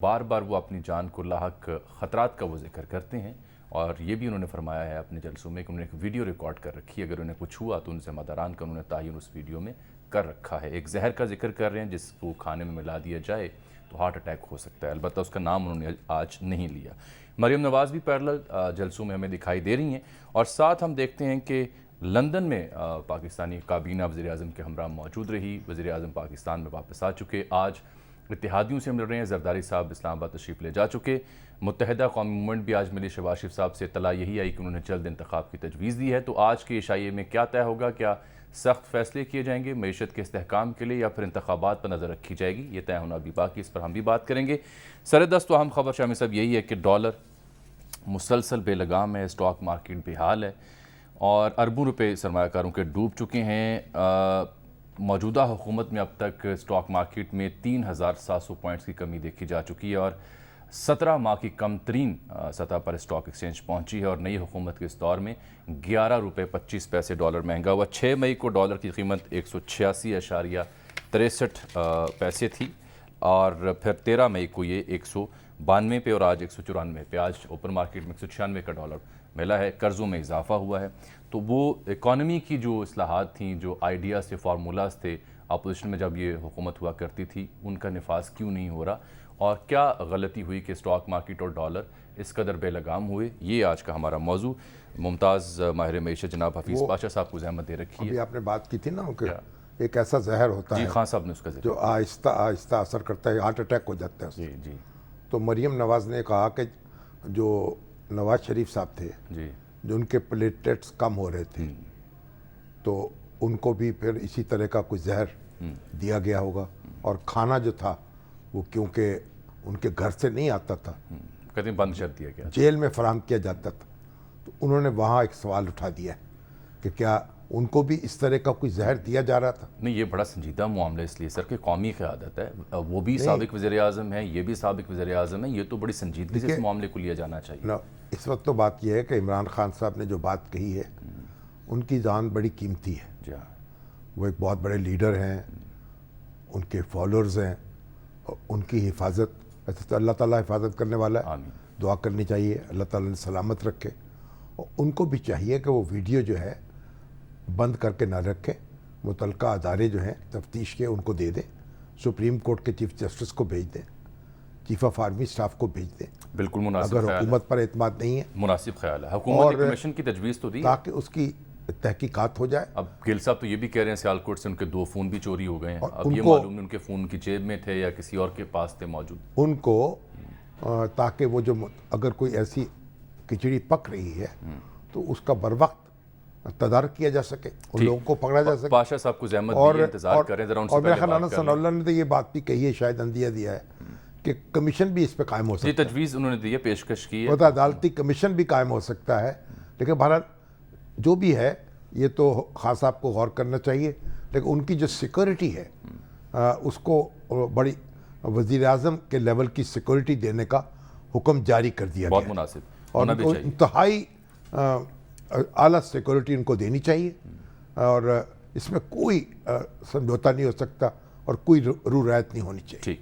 بار بار وہ اپنی جان کو لاحق خطرات کا وہ ذکر کرتے ہیں، اور یہ بھی انہوں نے فرمایا ہے اپنے جلسوں میں کہ انہوں نے ایک ویڈیو ریکارڈ کر رکھی ہے، اگر انہیں کچھ ہوا تو ان ذمہ داران کا انہوں نے تعین اس ویڈیو میں کر رکھا ہے۔ ایک زہر کا ذکر کر رہے ہیں جس کو کھانے میں ملا دیا جائے تو ہارٹ اٹیک ہو سکتا ہے، البتہ اس کا نام انہوں نے آج نہیں لیا۔ مریم نواز بھی پیرلل جلسوں میں ہمیں دکھائی دے رہی ہیں، اور ساتھ ہم دیکھتے ہیں کہ لندن میں پاکستانی کابینہ وزیر اعظم کے ہمراہ موجود رہی۔ وزیر اعظم پاکستان میں واپس آ چکے، آج اتحادیوں سے مل رہے ہیں۔ زرداری صاحب اسلام آباد تشریف لے جا چکے۔ متحدہ قومی موومنٹ بھی آج ملی۔ شہباز شریف صاحب سے اطلاع یہی آئی کہ انہوں نے جلد انتخاب کی تجویز دی ہے۔ تو آج کے عشائیے میں کیا طے ہوگا؟ کیا سخت فیصلے کیے جائیں گے معیشت کے استحکام کے لیے، یا پھر انتخابات پر نظر رکھی جائے گی؟ یہ طے ہونا بھی باقی، اس پر ہم بھی بات کریں گے۔ سر دست اہم خبر شامی صاحب یہی ہے کہ ڈالر مسلسل بے لگام ہے، اسٹاک مارکیٹ بے حال ہے، اور اربوں روپے سرمایہ کاروں کے ڈوب چکے ہیں۔ موجودہ حکومت میں اب تک اسٹاک مارکیٹ میں 3700 پوائنٹس کی کمی دیکھی جا چکی ہے، اور 17 ماہ کی کم ترین سطح پر اسٹاک ایکسچینج پہنچی ہے، اور نئی حکومت کے اس دور میں 11 روپے 25 پیسے ڈالر مہنگا ہوا۔ 6 مئی کو ڈالر کی قیمت 186.63 پیسے تھی، اور پھر 13 مئی کو یہ 192 پہ، اور آج 194 پہ۔ آج اوپن مارکیٹ میں 196 کا ڈالر ملا ہے۔ قرضوں میں اضافہ ہوا ہے۔ تو وہ اکانومی کی جو اصلاحات تھیں، جو آئیڈیاز تھے، فارمولاز تھے، اپوزیشن میں جب یہ حکومت ہوا کرتی تھی، ان کا نفاذ کیوں نہیں ہو رہا، اور کیا غلطی ہوئی کہ اسٹاک مارکیٹ اور ڈالر اس قدر بے لگام ہوئے؟ یہ آج کا ہمارا موضوع۔ ممتاز ماہر معیشت جناب حفیظ پاشا صاحب کو زحمت دے رکھی ہے۔ ابھی آپ نے بات کی تھی نا کہ ایک ایسا زہر ہوتا ہے جی، خان صاحب نے اس کا ذکر جو آہستہ آہستہ اثر کرتا ہے، ہارٹ اٹیک ہو جاتا ہے اس سے۔ جی تو مریم نواز نے کہا کہ جو نواز شریف صاحب تھے، جی جو ان کے پلیٹلیٹس کم ہو رہے تھے، تو ان کو بھی پھر اسی طرح کا کوئی زہر دیا گیا ہوگا، اور کھانا جو تھا وہ کیونکہ ان کے گھر سے نہیں آتا تھا، کہتے ہیں بند کر دیا گیا، جیل میں فراہم کیا جاتا تھا، تو انہوں نے وہاں ایک سوال اٹھا دیا کہ کیا ان کو بھی اس طرح کا کوئی زہر دیا جا رہا تھا؟ نہیں، یہ بڑا سنجیدہ معاملہ اس لیے سر کہ قومی قیادت ہے، وہ بھی سابق وزیر اعظم ہے، یہ بھی سابق وزیر اعظم ہے، یہ تو بڑی سنجیدگی سے اس معاملے کو لیا جانا چاہیے۔ اس وقت تو بات یہ ہے کہ عمران خان صاحب نے جو بات کہی ہے، ان کی جان بڑی قیمتی ہے۔ جی ہاں، وہ ایک بہت بڑے لیڈر ہیں، ان کے فالوورز ہیں، اور ان کی حفاظت، ویسے تو اللہ تعالیٰ حفاظت کرنے والا ہے، آمین۔ دعا کرنی چاہیے اللہ تعالیٰ نے سلامت رکھے، اور ان کو بھی چاہیے کہ وہ ویڈیو جو ہے بند کر کے نہ رکھیں، متعلقہ ادارے جو ہیں تفتیش کے ان کو دے دیں، سپریم کورٹ کے چیف جسٹس کو بھیج دیں، چیف آف آرمی اسٹاف کو بھیج دیں، بالکل مناسب اگر خیال ہے، حکومت پر اعتماد نہیں ہے، مناسب خیال ہے۔ حکومت نے کمیشن کی تجویز تو دی، تاکہ اس کی تحقیقات ہو جائے۔ اب گل صاحب تو یہ بھی کہہ رہے ہیں سیالکوٹ سے ان کے 2 فون بھی چوری ہو گئے ہیں، اب ان یہ کو معلوم نہیں ان کے فون کی جیب میں تھے یا کسی اور کے پاس تھے موجود۔ ان کو تاکہ وہ جو اگر کوئی ایسی کھچڑی پک رہی ہے تو اس کا بر وقت تدارک کیا جا سکے، ان لوگوں کو پکڑا جا سکے۔ پاشا صاحب کو زحمت دی، انتظار کریں ذرا ان سے اور میرا پہلے خیال بات کر ثناء لیں۔ اللہ نے تو یہ بات بھی کہی ہے، شاید اندیہ دیا ہے کہ کمیشن بھی اس پہ قائم ہو جی، سکتا تجویز انہوں نے دی ہے، پیشکش کی ہے، ہے۔ عدالتی کمیشن بھی قائم ہو سکتا ہے، لیکن بہرحال جو بھی ہے یہ تو خان صاحب کو غور کرنا چاہیے، لیکن ان کی جو سیکورٹی ہے اس کو بڑی وزیر اعظم کے لیول کی سیکورٹی دینے کا حکم جاری کر دیا بہت گیا، مناسب، اور ہونا ان بھی کو چاہیے۔ انتہائی اعلیٰ سیکورٹی ان کو دینی چاہیے، اور اس میں کوئی سمجھوتا نہیں ہو سکتا، اور کوئی رو رعایت نہیں ہونی چاہیے۔ ٹھیک۔